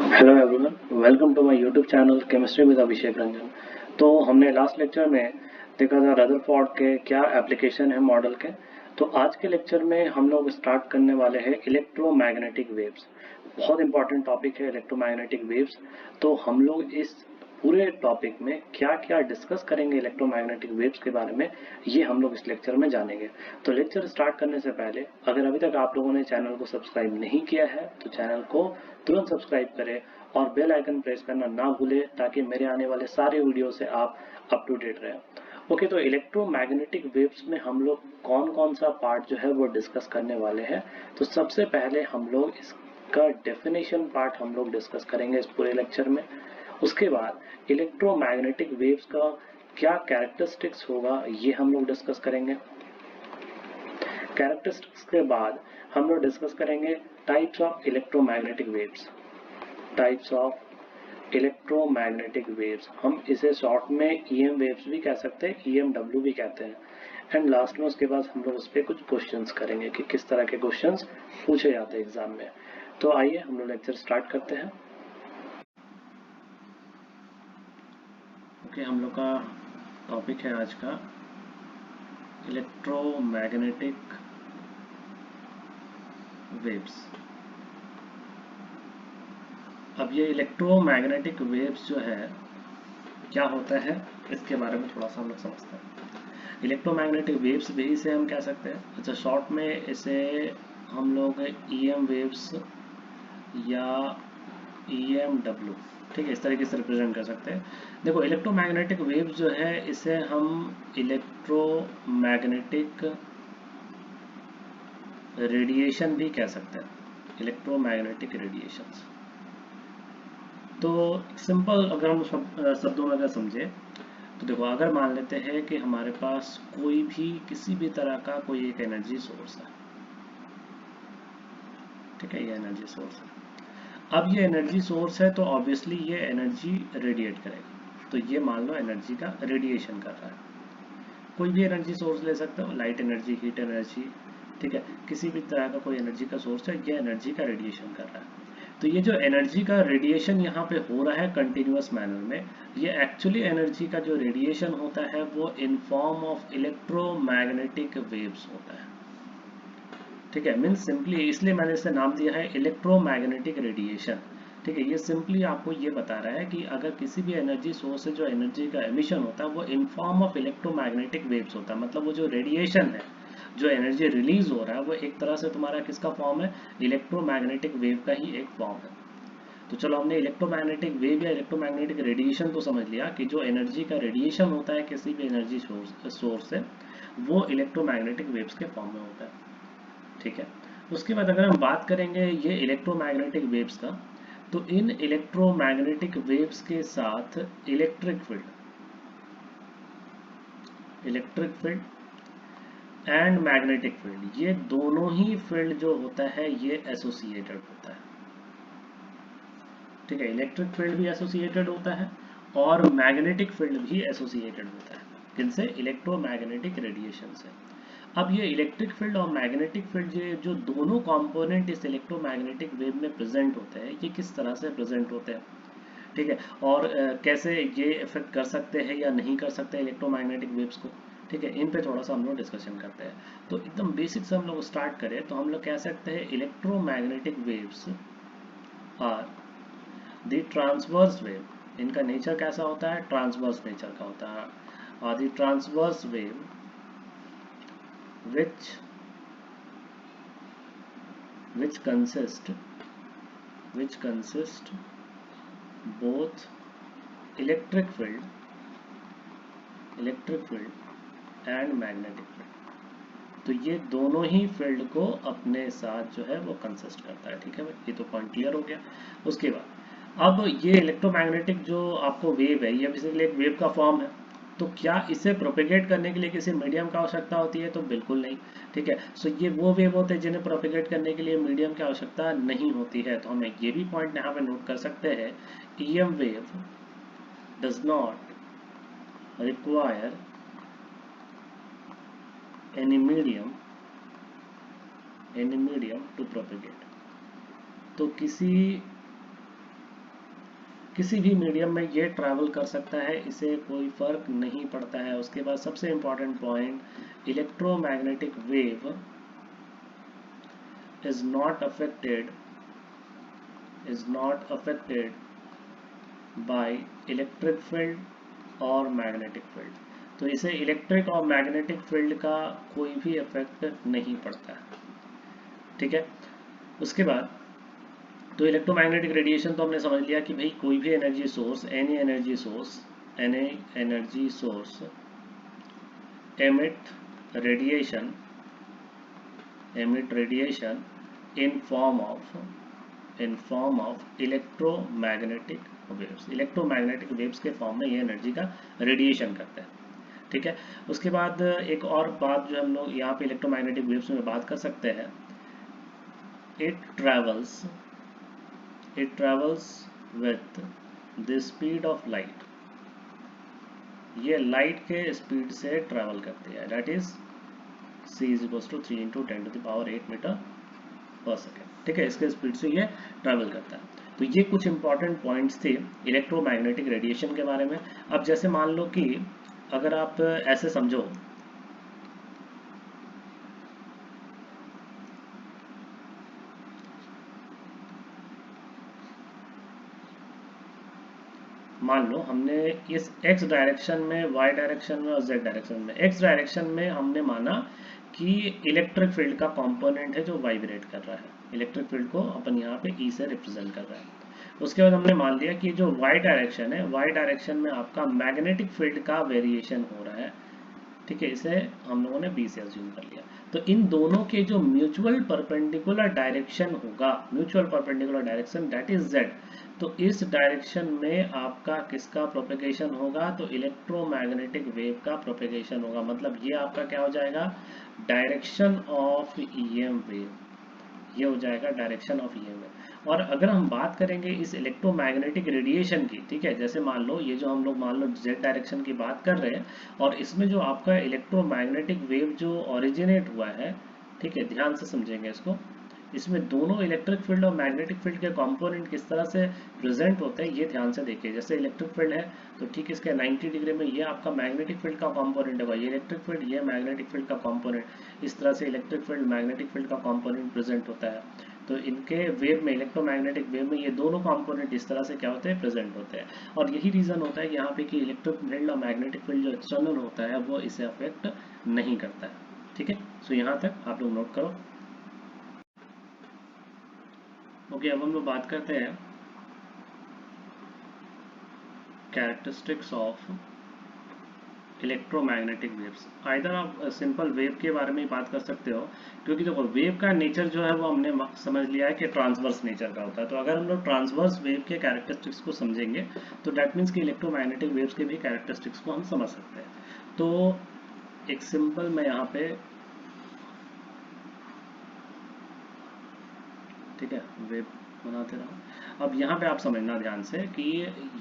Hello everyone, welcome to my YouTube channel chemistry with Abhishek Ranjan. तो हमने last lecture में देखा था रदरफोर्ड के क्या एप्लीकेशन है मॉडल के। तो आज के लेक्चर में हम लोग स्टार्ट करने वाले हैं इलेक्ट्रोमैग्नेटिक वेव्स। बहुत इंपॉर्टेंट टॉपिक है इलेक्ट्रोमैग्नेटिक वेव्स। तो हम लोग इस पूरे टॉपिक में क्या क्या डिस्कस करेंगे इलेक्ट्रोमैग्नेटिक वेव्स के बारे में, ये हम लोग इस लेक्चर में जानेंगे। तो लेक्चर स्टार्ट करने से पहले अगर अभी तक आप लोगों ने चैनल को सब्सक्राइब नहीं किया है तो चैनल को तुरंत सब्सक्राइब करें और बेल आइकन प्रेस करना ना भूलें ताकि मेरे आने वाले सारे वीडियो से आप अप टू डेट रहें। ओके, तो इलेक्ट्रोमैग्नेटिक वेव्स में हम लोग कौन कौन सा पार्ट जो है वो डिस्कस करने वाले हैं। तो सबसे पहले हम लोग इसका डेफिनेशन पार्ट हम लोग डिस्कस करेंगे इस पूरे लेक्चर में। उसके बाद इलेक्ट्रोमैग्नेटिक वेव्स का क्या कैरेक्टरिस्टिक्स होगा ये हम लोग डिस्कस करेंगे। कैरेक्टरिस्टिक्स के बाद हम लोग डिस्कस करेंगे types of electromagnetic waves. Types of electromagnetic waves, हम इसे शॉर्ट में ईएम वेव्स भी कह सकते हैं, ईएमडब्ल्यू भी कहते हैं। एंड लास्ट में उसके बाद हम लोग उस पर कुछ क्वेश्चंस करेंगे कि किस तरह के क्वेश्चंस पूछे जाते हैं एग्जाम में। तो आइए हम लोग लेक्चर स्टार्ट करते हैं। ओके, हम लोग का टॉपिक है आज का इलेक्ट्रोमैग्नेटिक वेव्स। अब ये इलेक्ट्रोमैग्नेटिक वेव्स जो है क्या होता है इसके बारे में थोड़ा सा हम लोग समझते हैं। इलेक्ट्रोमैग्नेटिक वेव्स भी इसे हम कह सकते हैं। अच्छा, शॉर्ट में इसे हम लोग ईएम वेव्स या ईएमडब्ल्यू, ठीक है, इस तरीके से रिप्रेजेंट कर सकते हैं। देखो, इलेक्ट्रोमैग्नेटिक वेव्स जो है इसे हम इलेक्ट्रोमैग्नेटिक रेडिएशन भी कह सकते हैं। इलेक्ट्रोमैग्नेटिक रेडिएशंस, तो सिंपल अगर हम शब्दों में अगर समझे तो देखो, अगर मान लेते हैं कि हमारे पास कोई भी किसी भी तरह का कोई एक एनर्जी सोर्स है, ठीक है, ये एनर्जी सोर्स है। अब ये एनर्जी सोर्स है तो ऑब्वियसली ये एनर्जी रेडिएट करेगा। तो ये मान लो एनर्जी का रेडिएशन कर रहा है। कोई भी एनर्जी सोर्स ले सकते हो, लाइट एनर्जी, हीट एनर्जी, ठीक है, किसी भी तरह का कोई एनर्जी का सोर्स है, ये एनर्जी का रेडिएशन कर रहा है। तो ये जो एनर्जी का रेडिएशन यहाँ पे हो रहा है कंटिन्यूअस मैनर में, ये एक्चुअली एनर्जी का जो रेडिएशन होता है वो in form of electromagnetic waves होता है। ठीक है, मीन्स सिंपली इसलिए मैंने इसे नाम दिया है इलेक्ट्रोमैग्नेटिक रेडिएशन। ठीक है, ये सिंपली आपको ये बता रहा है कि अगर किसी भी एनर्जी सोर्स से जो एनर्जी का एमिशन होता है वो in form of electromagnetic waves होता है। मतलब वो जो रेडिएशन है, जो एनर्जी रिलीज हो रहा है, वो एक तरह से तुम्हारा किसका फॉर्म है, इलेक्ट्रोमैग्नेटिक वेव का ही एक फॉर्म है। तो चलो, हमने इलेक्ट्रोमैग्नेटिक वेव या इलेक्ट्रोमैग्नेटिक रेडिएशन तो समझ लिया कि जो एनर्जी का रेडिएशन होता है किसी भी एनर्जी सोर्स से, वो इलेक्ट्रोमैग्नेटिक वेव्स के फॉर्म में होता है। ठीक है, उसके बाद अगर हम बात करेंगे ये इलेक्ट्रोमैग्नेटिक वेव्स का, तो इन इलेक्ट्रोमैग्नेटिक वेव्स के साथ electric field and magnetic field, ये दोनों ही फील्ड जो होता है ये एसोसिएटेड होता है। ठीक है, इलेक्ट्रिक फील्ड भी एसोसिएटेड होता है और मैग्नेटिक फील्ड भी एसोसिएटेड होता है। किनसे? इलेक्ट्रोमैग्नेटिक रेडिएशन से। अब ये इलेक्ट्रिक फील्ड और मैग्नेटिक फील्ड जो दोनों कंपोनेंट इस इलेक्ट्रोमैग्नेटिक वेव में प्रेजेंट होते हैं, ये किस तरह से प्रेजेंट होते हैं, ठीक है, और कैसे ये इफेक्ट कर सकते हैं या नहीं कर सकते इलेक्ट्रोमैग्नेटिक वेव्स को, ठीक है, इन पे थोड़ा सा हम लोग डिस्कशन करते हैं। तो एकदम बेसिक से हम लोग स्टार्ट करें तो हम लोग कह सकते हैं electromagnetic waves are the transverse wave. इनका नेचर कैसा होता है? ट्रांसवर्स नेचर का होता है। और the transverse wave which consist both electric field and magnetic field। तो ये दोनों ही फील्ड को अपने साथ जो है वो कंसिस्ट करता है। ठीक है भाई, ये तो पॉइंट क्लियर हो गया। उसके बाद अब ये इलेक्ट्रोमैग्नेटिक जो आपको वेव है, ये बेसिकली एक वेव का फॉर्म है। तो क्या इसे प्रोपेगेट करने के लिए किसी मीडियम का आवश्यकता होती है? तो बिल्कुल नहीं। ठीक है, सो ये वो वेव होते हैं जिन्हें प्रोपेगेट करने के लिए मीडियम की आवश्यकता नहीं होती है। तो हमें ये भी पॉइंट यहाँ पे नोट कर सकते हैं, EM wave does not require any medium to propagate। तो किसी किसी भी मीडियम में ये ट्रैवल कर सकता है, इसे कोई फर्क नहीं पड़ता है। उसके बाद सबसे important point, electromagnetic wave is not affected by electric field और मैग्नेटिक फील्ड। तो इसे इलेक्ट्रिक और मैग्नेटिक फील्ड का कोई भी इफेक्ट नहीं पड़ता है, ठीक है। उसके बाद तो इलेक्ट्रोमैग्नेटिक रेडिएशन तो हमने समझ लिया कि भाई कोई भी energy source, any energy source emit radiation in form of electromagnetic waves के फॉर्म में ये एनर्जी का रेडिएशन करते हैं, ठीक है। उसके बाद एक और बात जो हम लोग यहाँ पे इलेक्ट्रोमैग्नेटिक वेव्स में बात कर सकते हैं, it travels with the speed of light। ये लाइट के स्पीड से ट्रैवल करती है, दैट इज c = 3 × 10⁸ मीटर पर सेकेंड, ठीक है। इसके स्पीड से ये ट्रैवल करता है। तो ये कुछ इंपॉर्टेंट पॉइंट्स थे इलेक्ट्रोमैग्नेटिक रेडिएशन के बारे में। अब जैसे मान लो कि अगर आप ऐसे समझो, मान लो हमने इस x डायरेक्शन में, y डायरेक्शन में और z डायरेक्शन में, x डायरेक्शन में हमने माना कि इलेक्ट्रिक फील्ड का कंपोनेंट है जो वाइब्रेट कर रहा है, इलेक्ट्रिक फील्ड को अपन यहाँ पे E से रिप्रेजेंट कर रहा है। उसके बाद हमने मान लिया कि जो y डायरेक्शन है, y डायरेक्शन में आपका मैग्नेटिक फील्ड का वेरिएशन हो रहा है, ठीक है। इसे हम लोगों ने B से अज्यूम कर लिया। तो इन दोनों के जो म्यूचुअल परपेंडिकुलर डायरेक्शन होगा, mutual perpendicular direction that is z, तो इस डायरेक्शन में आपका किसका प्रोपेगेशन होगा, तो इलेक्ट्रोमैग्नेटिक वेव का प्रोपेगेशन होगा। मतलब ये आपका क्या हो जाएगा, डायरेक्शन ऑफ ईएम वेव, ये हो जाएगा डायरेक्शन ऑफ ईएम वेव। और अगर हम बात करेंगे इस इलेक्ट्रोमैग्नेटिक रेडिएशन की, ठीक है, जैसे मान लो ये जो हम लोग मान लो z डायरेक्शन की बात कर रहे हैं, और इसमें जो आपका इलेक्ट्रोमैग्नेटिक वेव जो ओरिजिनेट हुआ है, ठीक है, ध्यान से समझेंगे इसको। इसमें दोनों इलेक्ट्रिक फील्ड और मैग्नेटिक फील्ड के कंपोनेंट किस तरह से प्रेजेंट होते हैं, ये ध्यान से देखिए। जैसे इलेक्ट्रिक फील्ड है तो ठीक इसके 90 डिग्री में ये आपका मैग्नेटिक फील्ड का कंपोनेंट होगा, ये इलेक्ट्रिक फील्ड, ये मैग्नेटिक फील्ड का कंपोनेंट, इस तरह से इलेक्ट्रिक फील्ड मैग्नेटिक फील्ड का कंपोनेंट प्रेजेंट होता है। तो इनके वेव में, इलेक्ट्रोमैग्नेटिक वेव में, ये दोनों कंपोनेंट इस तरह से क्या होते हैं, प्रेजेंट होते हैं। और यही रीजन होता है यहाँ पे कि इलेक्ट्रिक फील्ड और मैग्नेटिक फील्ड जो एक्सटर्नल होता है वो इसे अफेक्ट नहीं करता है, ठीक है। सो यहाँ तक आप लोग नोट करो। ओके, अब हम लोग बात करते हैं characteristics of electromagnetic waves. Either आप सिंपल वेव के बारे में ही बात कर सकते हो, क्योंकि देखो वेव का नेचर जो है वो हमने समझ लिया है कि ट्रांसवर्स नेचर का होता है। तो अगर हम लोग ट्रांसवर्स वेव के कैरेक्टरिस्टिक्स को समझेंगे तो डैट मीन्स कि इलेक्ट्रोमैग्नेटिक वेव्स के भी कैरेक्टरिस्टिक्स को हम समझ सकते हैं। तो एक सिंपल मैं यहाँ पे, ठीक है, वेव बनाते रहो। अब यहाँ पे आप समझना ध्यान से कि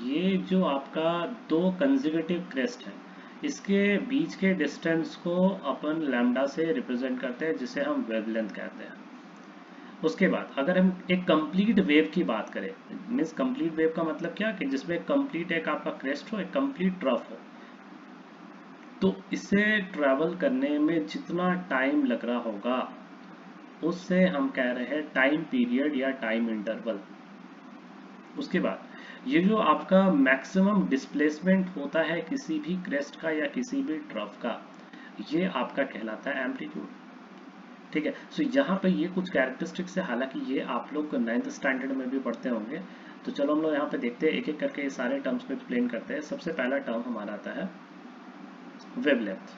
ये जो आपका दो कंसेक्यूटिव क्रेस्ट है, इसके बीच के डिस्टेंस को अपन लैम्डा से रिप्रेजेंट करते हैं, जिसे हम वेवलेंथ कहते हैं। उसके बाद अगर हम एक कंप्लीट वेव की बात करें, मीन्स कंप्लीट वेव का मतलब क्या, कि जिसमें कंप्लीट एक आपका क्रेस्ट हो, एक कंप्लीट ट्रफ हो, तो इसे ट्रैवल करने में जितना टाइम लग रहा होगा उससे हम कह रहे हैं टाइम पीरियड या टाइम इंटरवल। उसके बाद ये जो आपका मैक्सिमम डिस्प्लेसमेंट होता है किसी भी क्रेस्ट का या किसी भी ट्रफ का, ये आपका कहलाता है एम्पलीट्यूड, ठीक है। सो यहाँ पे ये कुछ कैरेक्टरिस्टिक्स है, हालांकि ये आप लोग 9th स्टैंडर्ड में भी पढ़ते होंगे। तो चलो हम लोग यहाँ पे देखते हैं, एक एक करके ये सारे टर्म्स को एक्सप्लेन करते हैं। सबसे पहला टर्म हमारा आता है वेवलेंथ।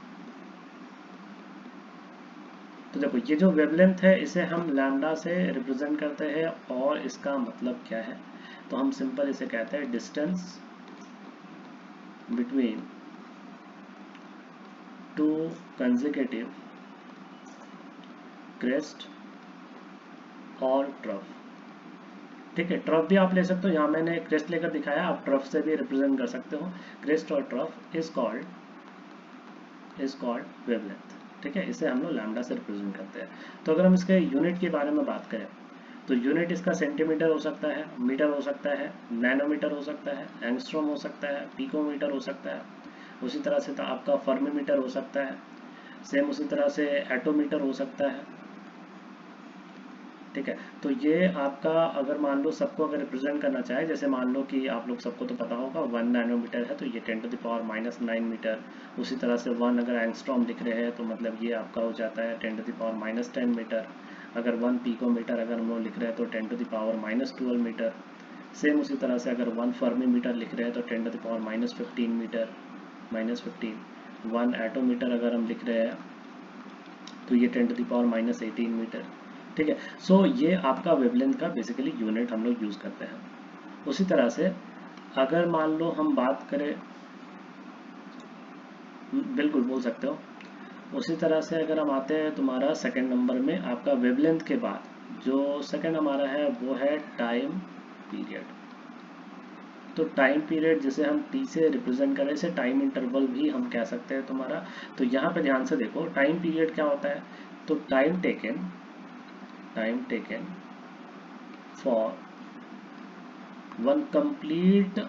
तो देखो ये जो वेवलेंथ है इसे हम लैम्डा से रिप्रेजेंट करते हैं, और इसका मतलब क्या है, तो हम सिंपल इसे कहते हैं distance between two consecutive crest और ट्रफ, ठीक है। ट्रफ भी आप ले सकते हो, यहाँ मैंने क्रेस्ट लेकर दिखाया, आप ट्रफ से भी रिप्रेजेंट कर सकते हो। क्रेस्ट और ट्रफ इज कॉल्ड वेवलेंथ, ठीक है। इसे हम लोग लैम्डा से रिप्रेजेंट करते हैं। तो अगर हम इसके यूनिट के बारे में बात करें तो यूनिट इसका सेंटीमीटर हो सकता है, मीटर हो सकता है, नैनोमीटर हो सकता है, एंगस्ट्रॉम हो सकता है, पिकोमीटर हो सकता है। उसी तरह से तो आपका फर्मीमीटर हो सकता है, सेम उसी तरह से एटोमीटर हो सकता है। ठीक है, तो ये आपका अगर मान लो सबको अगर रिप्रेजेंट करना चाहे, जैसे मान लो कि आप लोग सबको तो पता होगा 1 नैनोमीटर है तो ये 10⁻⁻9 मीटर। उसी तरह से 1 अगर एंगस्ट्रॉम लिख रहे हैं तो मतलब ये आपका हो जाता है 10⁻10 मीटर। अगर 1 पिकोमीटर अगर हम लोग लिख रहे हैं तो 10⁻12 मीटर। सेम उसी तरह से अगर 1 फर्मीमीटर लिख रहे हैं तो 10⁻15 मीटर, -15। 1 एटोमीटर अगर हम लिख रहे हैं तो ये 10⁻18 मीटर। ठीक है, सो ये आपका वेवलेंथ का बेसिकली यूनिट हम लोग यूज़ करते हैं। उसी तरह से अगर मान लो हम बात करें, बिल्कुल बोल सकते हो। उसी तरह से अगर हम आते हैं तुम्हारा सेकंड नंबर में, आपका वेवलेंथ के बाद जो सेकंड हमारा है वो है टाइम पीरियड। तो टाइम पीरियड जिसे हम टी से रिप्रेजेंट करें, इसे टाइम इंटरवल भी हम कह सकते हैं तुम्हारा। तो यहाँ पे ध्यान से देखो टाइम पीरियड क्या होता है। तो time taken for one complete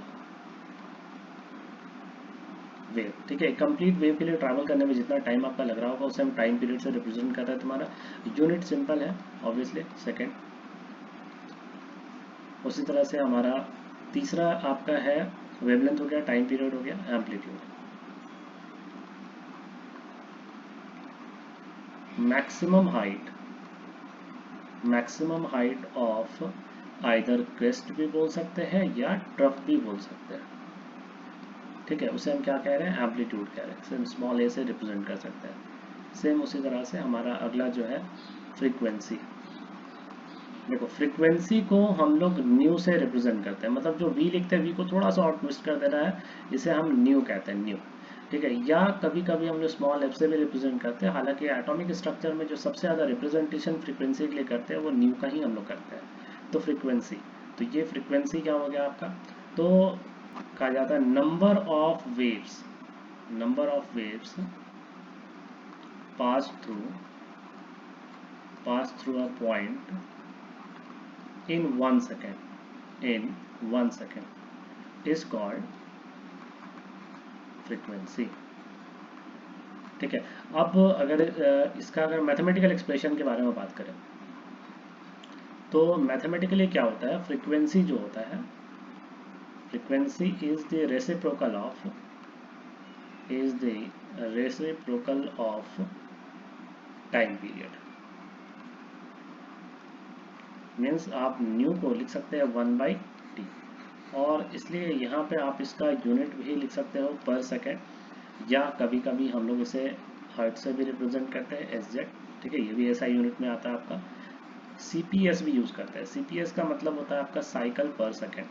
wave. ठीक है, कंप्लीट वेव के लिए ट्रैवल करने में जितना टाइम आपका लग रहा होगा उसे हम टाइम पीरियड से रिप्रेजेंट करते हैं। तुम्हारा यूनिट सिंपल है ऑब्वियसली सेकेंड। उसी तरह से हमारा तीसरा आपका है वेवलेंथ हो गया, टाइम पीरियड हो गया, amplitude. Maximum height of either crest भी बोल सकते हैं या ट्रफ भी बोल सकते हैं। ठीक है, उसे हम क्या कह रहे हैं, एम्पलीट्यूड कह रहे हैं। सेम स्मॉल ए से रिप्रेजेंट कर सकते हैं। सेम उसी तरह से हमारा अगला जो है फ्रीक्वेंसी। देखो फ्रीक्वेंसी को हम लोग न्यू से रिप्रेजेंट करते हैं, मतलब जो वी लिखते हैं वी को थोड़ा सा और ट्विस्ट कर देना है, इसे हम न्यू कहते हैं, न्यू। ठीक है, या कभी कभी हम लोग स्मॉल एफ से भी रिप्रेजेंट करते हैं। हालांकि एटॉमिक स्ट्रक्चर में जो सबसे ज़्यादा रिप्रेजेंटेशन फ्रीक्वेंसी के लिए करते हैं वो न्यू का ही हम लोग करते हैं। तो फ्रीक्वेंसी, तो ये फ्रीक्वेंसी क्या हो गया आपका, तो कहा जाता है number of waves pass through a point in 1 second is called frequency। ठीक है, अब अगर इसका अगर मैथमेटिकल एक्सप्रेशन के बारे में बात करें तो मैथमेटिकली क्या होता है, फ्रीक्वेंसी जो होता है, frequency is the reciprocal of time period. Means आप न्यू को लिख सकते हैं 1/t, और इसलिए यहाँ पे आप इसका यूनिट भी लिख सकते हो पर सेकेंड, या कभी कभी हम लोग इसे हर्ट से भी रिप्रेजेंट करते हैं SZ। ठीक है, ये भी ऐसा यूनिट में आता है आपका। CPS भी यूज करते हैं। CPS का मतलब होता है आपका साइकिल पर सेकेंड।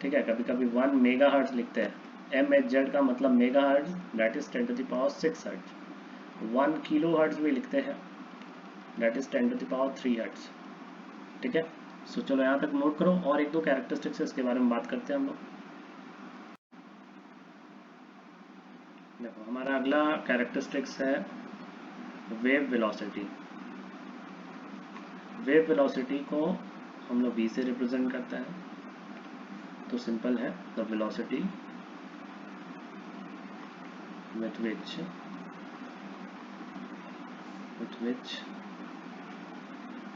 ठीक है, कभी कभी 1 मेगा हर्ट्ज लिखते हैं। MHz का मतलब mega hertz, that is 10⁻6 hertz. 1 kilo hertz भी लिखते हैं, दैट इज 10⁻3 हर्ट्ज। ठीक है, सो चलो यहाँ तक नोट करो, और एक दो कैरेक्टरिस्टिक्स इसके बारे में बात करते हैं हम लोग। देखो हमारा अगला कैरेक्टरिस्टिक्स है वेव वेलोसिटी। वेव वेलोसिटी को हम लोग v से रिप्रेजेंट करते हैं। तो सिंपल है, the velocity with which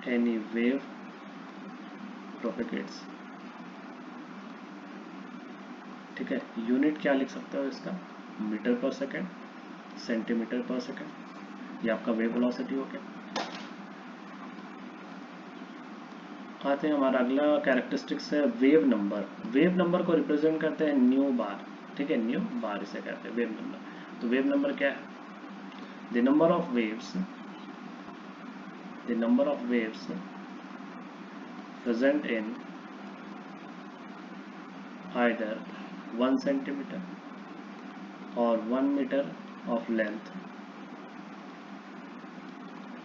any wave propagates। ठीक है, यूनिट क्या लिख सकते हो इसका, मीटर पर सेकेंड, सेंटीमीटर पर सेकेंड, ये आपका वेव वेलोसिटी हो गया। आते हैं हमारा अगला कैरेक्टरिस्टिक्स है वेव नंबर। वेव नंबर को रिप्रेजेंट करते हैं न्यू बार। ठीक है, न्यू बार इसे कहते हैं वेव नंबर। तो वेव नंबर क्या है, the number of waves present in either 1 centimeter or 1 meter of length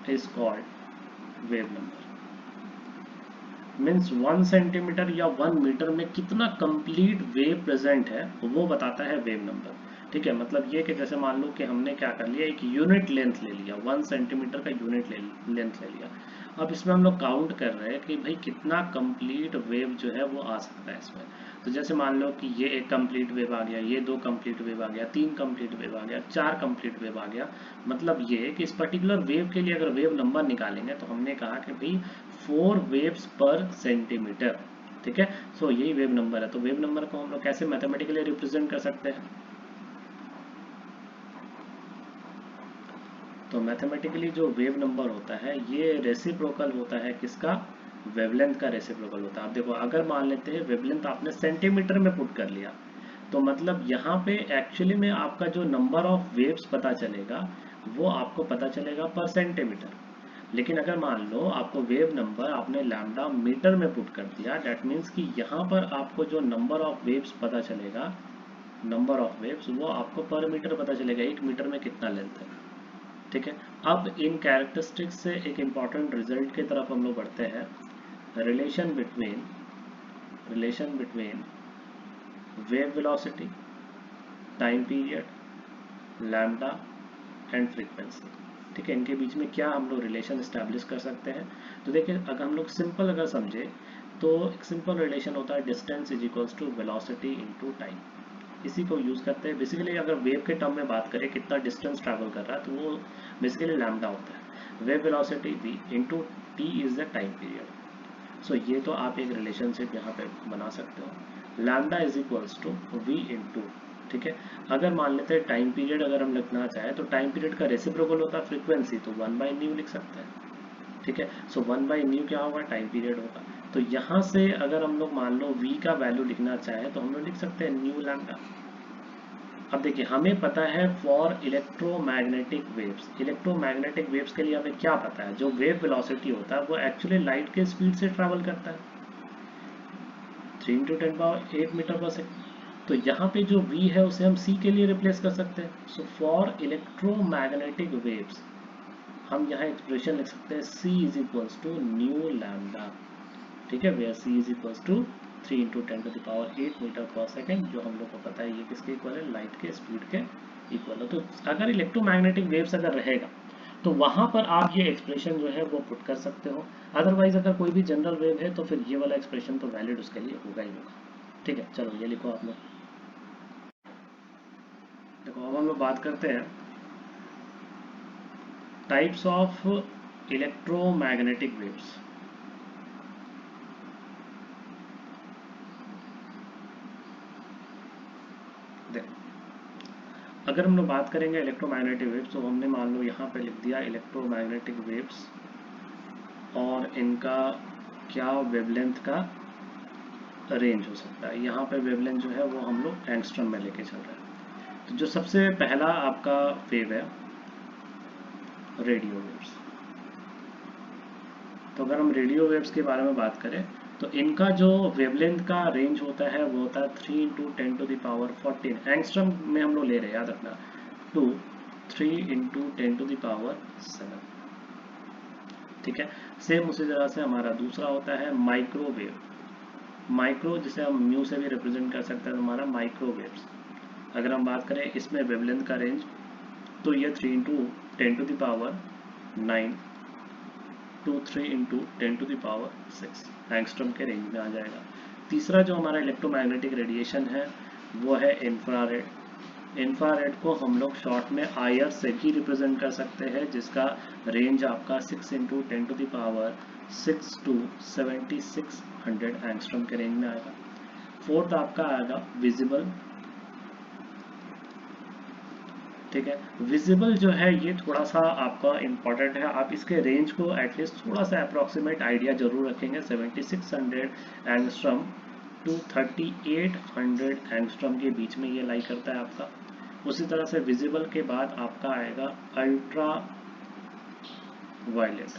is called wave number। Means 1 centimetre या 1 मीटर में कितना कंप्लीट वेव प्रेजेंट है वो बताता है वेव नंबर। ठीक है, मतलब ये कि जैसे मान लो कि हमने क्या कर लिया, एक यूनिट लेंथ ले लिया, 1 सेंटीमीटर का यूनिट लेंथ ले लिया, अब इसमें हम लोग काउंट कर रहे हैं कि भाई कितना कंप्लीट वेव जो है वो आ सकता है इसमें। तो जैसे मान लो कि ये एक कंप्लीट वेव आ गया, ये 2 कंप्लीट वेव आ गया, 3 कंप्लीट वेव आ गया, 4 कंप्लीट वेव आ गया। मतलब ये कि इस पर्टिकुलर वेव के लिए अगर वेव नंबर निकालेंगे तो हमने कहा कि भाई 4 वेव्स पर सेंटीमीटर। ठीक है, सो यही वेव नंबर है। तो वेव नंबर को हम लोग कैसे मैथमेटिकली रिप्रेजेंट कर सकते हैं? तो मैथमेटिकली जो वेव नंबर होता है ये रेसिप्रोकल होता है किसका? वेवलेंथ का रेसिप्रोकल होता है। आप देखो, अगर मान लेते हैं वेवलेंथ आपने सेंटीमीटर में पुट कर लिया, तो मतलब यहाँ पे एक्चुअली में आपका जो नंबर ऑफ वेव्स पता चलेगा वो आपको पता चलेगा पर सेंटीमीटर। लेकिन अगर मान लो आपको वेव नंबर आपने लैम्डा मीटर में पुट कर दिया, डेट मीन्स कि यहाँ पर आपको जो नंबर ऑफ वेव्स पता चलेगा, नंबर ऑफ वेव्स वो आपको पर मीटर पता चलेगा, 1 मीटर में कितना लेंथ है। ठीक है, अब इन कैरेक्टरिस्टिक्स से एक इम्पॉर्टेंट रिजल्ट की तरफ हम लोग बढ़ते हैं। Relation between wave velocity, time period, lambda and frequency. ठीक है, इनके बीच में क्या हम लोग रिलेशन इस्टेब्लिश कर सकते हैं? तो देखिए, अगर हम लोग सिंपल अगर समझे तो एक सिंपल रिलेशन होता है distance is equals to velocity into time. इसी को यूज़ करते हैं बेसिकली। अगर वेव के टर्म में बात करें कितना डिस्टेंस ट्रैवल कर रहा है तो वो बेसिकली लैम्डा होता है। Wave velocity v into t is the time period. So ये तो आप एक रिलेशनशिप यहाँ पे बना सकते हो। Lambda is equals to v into, ठीक है, अगर मान लेते हैं टाइम पीरियड अगर हम लिखना चाहें तो टाइम पीरियड का रेसिप्रोकल होता है फ्रीक्वेंसी, तो 1/न्यू लिख सकते हैं। ठीक है, सो 1/न्यू क्या होगा? टाइम पीरियड होगा। तो यहाँ से अगर हम लोग मान लो v का वैल्यू लिखना चाहें तो हम लोग लिख सकते हैं न्यू लैम्डा। अब देखिए, हमें पता है for electromagnetic waves, electromagnetic waves के लिए हमें क्या पता है? जो वेव वेलोसिटी होता है वो एक्चुअली लाइट के स्पीड से ट्रैवल करता है 3 × 10⁸ मीटर पर सेकेंड। तो यहाँ पे जो v है उसे हम c के लिए रिप्लेस कर सकते हैं। सो फॉर इलेक्ट्रोमैग्नेटिक वेव्स हम यहाँ एक्सप्रेशन लिख सकते हैं c is equals to nu lambda. ठीक है, where c is equals to 3 × 10⁸ metre पर सेकेंड, जो हम लोग को पता है ये किसके इक्वल है? लाइट के स्पीड के इक्वल है। तो अगर इलेक्ट्रोमैग्नेटिक वेव्स अगर रहेगा तो वहां पर आप ये एक्सप्रेशन जो है वो पुट कर सकते हो। अदरवाइज अगर कोई भी जनरल वेव है तो फिर ये वाला एक्सप्रेशन तो वैलिड उसके लिए होगा ही होगा। ठीक है, चलो ये लिखो आप लोग। देखो, अब हम लोग बात करते हैं टाइप्स ऑफ इलेक्ट्रोमैग्नेटिक वेव्स। अगर हम लोग बात करेंगे इलेक्ट्रोमैग्नेटिक वेव्स तो हमने मान लो यहाँ पे लिख दिया इलेक्ट्रोमैग्नेटिक वेव्स और इनका क्या वेवलेंथ का रेंज हो सकता है। यहाँ पे वेवलेंथ जो है वो हम लोग एंगस्ट्रम में लेके चल रहे हैं। तो जो सबसे पहला आपका वेव है रेडियो वेव्स। तो अगर हम रेडियो वेव्स के बारे में बात करें तो इनका जो वेवलेंथ का रेंज होता है वो होता है 3 × 10⁻14 एंगस्ट्रम में हम लोग ले रहे हैं, याद रखना, टू 3 × 10⁻7। ठीक है, सेम उसी तरह से हमारा दूसरा होता है माइक्रोवेव। माइक्रो जिसे हम म्यू से भी रिप्रेजेंट कर सकते हैं, हमारा माइक्रोवेव्स। अगर हम बात करें इसमें वेवलेंथ का रेंज तो ये 3 × 10⁹ टू 3 × 10⁻6 एंगस्ट्रम के रेंज में आ जाएगा। तीसरा जो हमारा इलेक्ट्रोमैग्नेटिक रेडिएशन है वो है इंफ्रारेड। इंफ्रारेड को हम लोग शॉर्ट में IR से भी रिप्रेजेंट कर सकते हैं, जिसका रेंज आपका 6 × 10⁻6 टू 7600 एंगस्ट्रम के रेंज में आएगा। फोर्थ आपका आएगा विजिबल। ठीक है, विजिबल जो है ये थोड़ा सा आपका इम्पॉर्टेंट है, आप इसके रेंज को एटलीस्ट थोड़ा सा अप्रॉक्सीमेट आइडिया जरूर रखेंगे। 7600 एंगस्ट्रम टू 3800 एंगस्ट्रम के बीच में ये लाई करता है आपका। उसी तरह से विजिबल के बाद आपका आएगा अल्ट्रा वायलेट।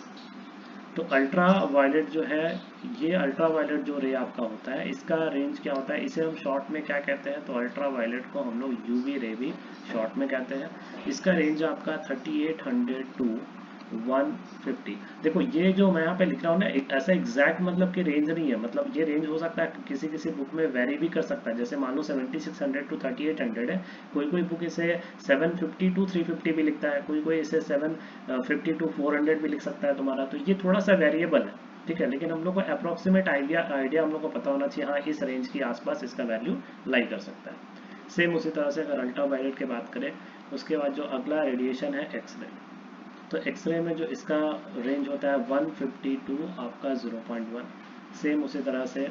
तो अल्ट्रा वायलेट जो है, ये अल्ट्रा वायलेट जो रे आपका होता है इसका रेंज क्या होता है? इसे हम शॉर्ट में क्या कहते हैं? तो अल्ट्रा वायलेट को हम लोग UV रे भी शॉर्ट में कहते हैं। इसका रेंज आपका 3800 टू 150। देखो ये जो मैं यहाँ पे लिख रहा हूँ ना, ऐसा एग्जैक्ट मतलब कि रेंज नहीं है, मतलब ये रेंज हो सकता है किसी किसी बुक में वेरी भी कर सकता है। जैसे मान लो 7600 टू 3800 है, कोई कोई बुक इसे 750 टू 350 भी लिखता है, कोई कोई इसे 750 टू 400 भी लिख सकता है तुम्हारा। तो ये थोड़ा सा वेरिएबल है, ठीक है, लेकिन हम लोग को अप्रोक्सीमेट आइडिया हम लोग को पता होना चाहिए, हाँ इस रेंज के आसपास इसका वैल्यू लाई कर सकता है। सेम उसी तरह से अगर अल्ट्रा वायलेट की बात करें, उसके बाद जो अगला रेडिएशन है एक्सरे। तो एक्सरे में जो इसका रेंज होता है 150 टू आपका 0.1। सेम उसी तरह से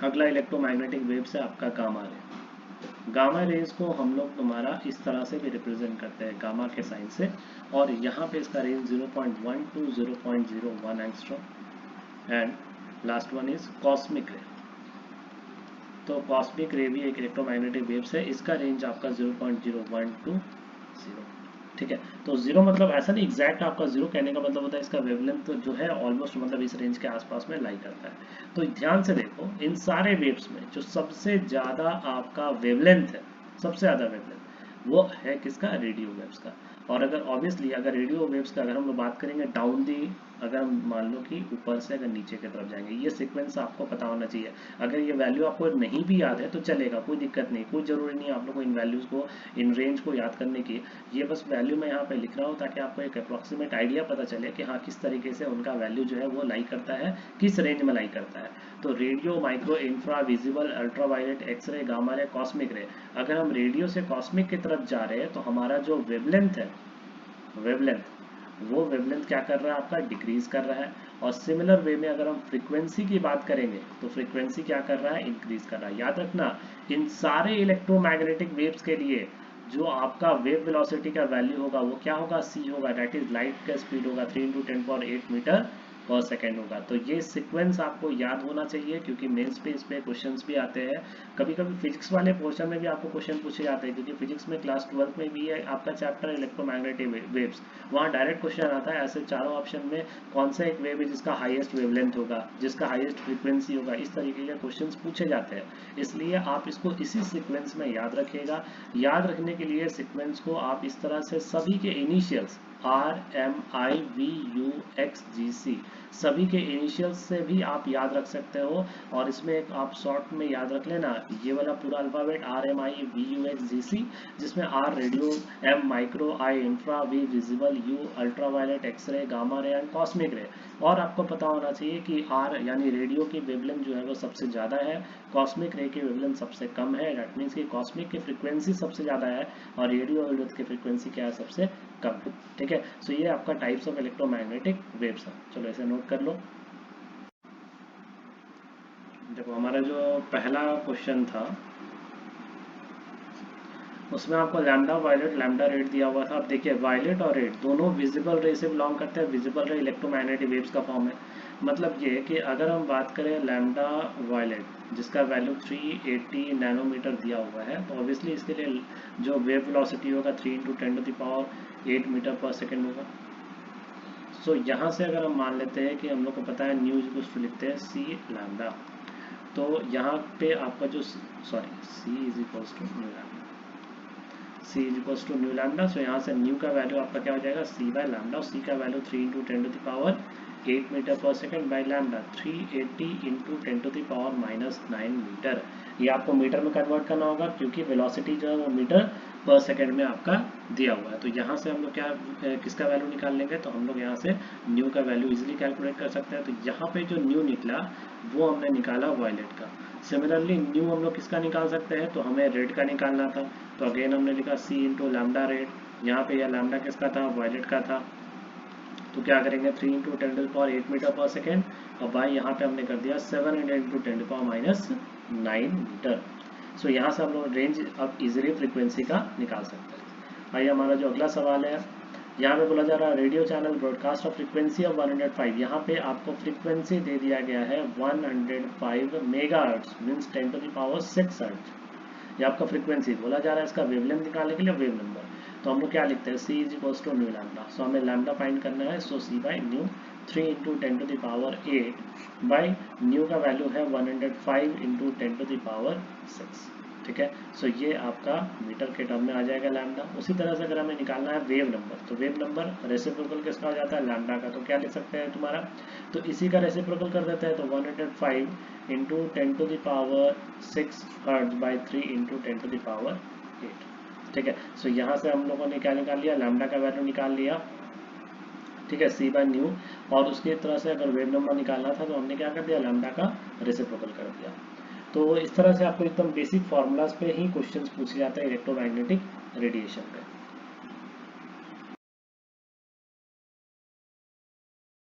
अगला इलेक्ट्रोमैग्नेटिक वेव से आपका गामा रे। गामा रेज को हम लोग तुम्हारा इस तरह से भी रिप्रेजेंट करते हैं गामा के साइन से, और यहाँ पे इसका range 0.1 to 0.01 angstrom. And last one is cosmic ray. तो कॉस्मिक रे भी एक इलेक्ट्रोमैग्नेटिक वेव्स है, इसका रेंज आपका 0.01 टू 0, ठीक है। तो जीरो मतलब ऐसा नहीं एग्जैक्ट आपका जीरो कहने का मतलब होता है इसका वेवलेंथ तो जो है ऑलमोस्ट मतलब इस रेंज के आसपास में लाई करता है। तो ध्यान से देखो, इन सारे वेव्स में जो सबसे ज्यादा आपका वेवलेंथ है, सबसे ज्यादा वेवलेंथ वो है किसका, रेडियो वेव्स का। और अगर ऑब्वियसली अगर रेडियो वेव्स का अगर हम लोग बात करेंगे डाउन दी, अगर हम मान लो कि ऊपर से अगर नीचे की तरफ जाएंगे, ये सीक्वेंस आपको पता होना चाहिए। अगर ये वैल्यू आपको नहीं भी याद है तो चलेगा, कोई दिक्कत नहीं, कोई जरूरी नहीं है आप लोग को इन वैल्यूज को, इन रेंज को याद करने की। ये बस वैल्यू मैं यहाँ पे लिख रहा हूँ ताकि आपको एक अप्रोक्सीमेट आइडिया पता चले कि हाँ किस तरीके से उनका वैल्यू जो है वो लाई करता है, किस रेंज में लाई करता है। तो radio, micro, infra, visible, ultraviolet, x ray, gamma ray, cosmic ray. अगर हम रेडियो से कॉस्मिक की तरफ जा रहे हैं तो हमारा जो वेवलेंथ है, वो वेवलेंथ क्या कर रहा है आपका, डिक्रीज कर रहा है। और सिमिलर वे में अगर हम फ्रीक्वेंसी की बात करेंगे तो फ्रीक्वेंसी क्या कर रहा है, इंक्रीज कर रहा है। याद रखना इन सारे इलेक्ट्रोमैग्नेटिक वेव्स के लिए जो आपका वेव वेलोसिटी का वैल्यू होगा वो क्या होगा, c होगा, दैट इज लाइट का स्पीड होगा 3 × 10⁸ मीटर पर सेकेंड होगा। तो ये सीक्वेंस आपको याद होना चाहिए क्योंकि मेंस पे इस पे क्वेश्चंस भी आते हैं। कभी कभी फिजिक्स वाले पोर्शन में भी आपको क्वेश्चन पूछे जाते हैं, क्योंकि फिजिक्स में क्लास 12 में भी है आपका चैप्टर इलेक्ट्रोमैग्नेटिक वेव्स, वहाँ डायरेक्ट क्वेश्चन आता है ऐसे चारों ऑप्शन में कौन सा एक वेव है जिसका हाईएस्ट वेवलेंथ होगा, जिसका हाईएस्ट फ्रीक्वेंसी होगा, इस तरीके के क्वेश्चन पूछे जाते हैं। इसलिए आप इसको इसी सीक्वेंस में याद रखिएगा। याद रखने के लिए सीक्वेंस को आप इस तरह से सभी के इनिशियल्स RMIVUXGC सभी के इनिशियल्स से भी आप याद रख सकते हो। और इसमें एक आप शॉर्ट में याद रख लेना, ये वाला पूरा अल्फाबेट RMIVUXGC, जिसमें R radio, M micro, I infra, V visible, U ultraviolet, x ray, gamma ray and cosmic ray. और आपको पता होना चाहिए कि R यानी रेडियो की वेवलेंथ जो है वो सबसे ज़्यादा है, कॉस्मिक रे की वेवलेंथ सबसे कम है। दैट मीन्स कि कॉस्मिक की फ्रीक्वेंसी सबसे ज़्यादा है और रेडियो वेवलेंथ की फ्रीक्वेंसी क्या है, सबसे कम है, ठीक है। सो ये आपका टाइप्स ऑफ इलेक्ट्रोमैग्नेटिक वेव्स है। चलो इसे नोट कर लो। देखो हमारा जो पहला क्वेश्चन था उसमें आपको लैम्डा वायलेट, लैम्डा रेड दिया हुआ था। अब देखिए वायलेट और रेड दोनों विजिबल रे से बिलोंग करते हैं। विजिबल रे इलेक्ट्रोमैग्नेटिक वेव्स का फॉर्म है। मतलब ये कि अगर हम बात करें लैम्डा वायलेट जिसका वैल्यू 380 नैनोमीटर दिया हुआ है, तो ऑब्वियसली इसके लिए जो वेव वेलोसिटी होगा 3 × 10⁸ मीटर पर सेकेंड होगा। सो यहाँ से अगर हम मान लेते हैं कि हम लोग को पता है न्यू इक्वल्स टू लिखते हैं सी लैम्डा, तो यहाँ पे आपका जो c is equals to nu lambda, c is equals to nu lambda. So यहाँ से न्यू का वैल्यू आपका क्या हो जाएगा, सी बाय लैम्डा, और सी का वैल्यू 3 × 10⁸ मीटर पर सेकेंड बाय लैम्डा, 380 × 10⁻⁹ मीटर। ये आपको मीटर में कन्वर्ट करना होगा क्योंकि वेलोसिटी जो है वो मीटर पर सेकेंड में आपका दिया हुआ है। तो यहाँ से हम लोग क्या किसका वैल्यू निकाल लेंगे, तो हम लोग यहाँ से न्यू का वैल्यू इजीली कैलकुलेट कर सकते हैं। तो यहाँ पे जो न्यू निकला वो हमने निकाला वायलेट का। सिमिलरली न्यू हम लोग किसका निकाल सकते हैं, तो हमें रेड का निकालना था। तो अगेन हमने लिखा सी इंटू लैम्डा रेड, यहाँ पे यह लैम्डा किसका था, वायलेट का था। तो क्या करेंगे 3 × 10⁸ मीटर पर सेकेंड, और बाई यहाँ पे हमने कर दिया 700 × 10⁻⁹ मीटर। सो यहाँ से हम लोग रेंज अब इजीली फ्रीक्वेंसी का निकाल सकते हैं। आइए हमारा जो अगला सवाल है, यहाँ पे बोला जा रहा है radio channel broadcast of frequency of 105। यहाँ पे आपको फ्रीक्वेंसी दे दिया गया है 105 मेगाहर्ट्ज मीन्स 10⁶ हर्ट्ज। ये आपका फ्रीक्वेंसी बोला जा रहा है। इसका वेवलेंथ निकालने के लिए वेव नंबर, तो हम लोग क्या लिखते हैं, c is equals to nu lambda. So हमें लैम्डा फाइंड करना है, so c by nu 3 × 10⁸ by nu का वैल्यू है 105 × 10⁶। ठीक है। सो ये आपका मीटर के टर्म में आ जाएगा लैम्डा। उसी तरह से अगर हमें निकालना है वेव नंबर, तो वेव नंबर रेसिप्रोकल किसका हो जाता है, लैम्डा का। तो क्या लिख सकते हैं तुम्हारा, तो इसी का रेसिप्रोकल कर देते हैं, तो 105 इंटू 10⁻6 हर्ट्ज बाई 3 इंटू 10⁸ ठीक है। सो यहाँ से हम लोगों ने क्या निकाल लिया, लैम्डा का वैल्यू निकाल लिया, ठीक है, c बाय न्यू। और उसकी तरह से अगर वेव नंबर निकालना था तो हमने क्या कर दिया, लैम्डा का रेसिप्रोकल कर दिया। तो इस तरह से आपको एकदम बेसिक फार्मूलाज पे ही क्वेश्चंस पूछे जाते हैं इलेक्ट्रोमैग्नेटिक रेडिएशन पे।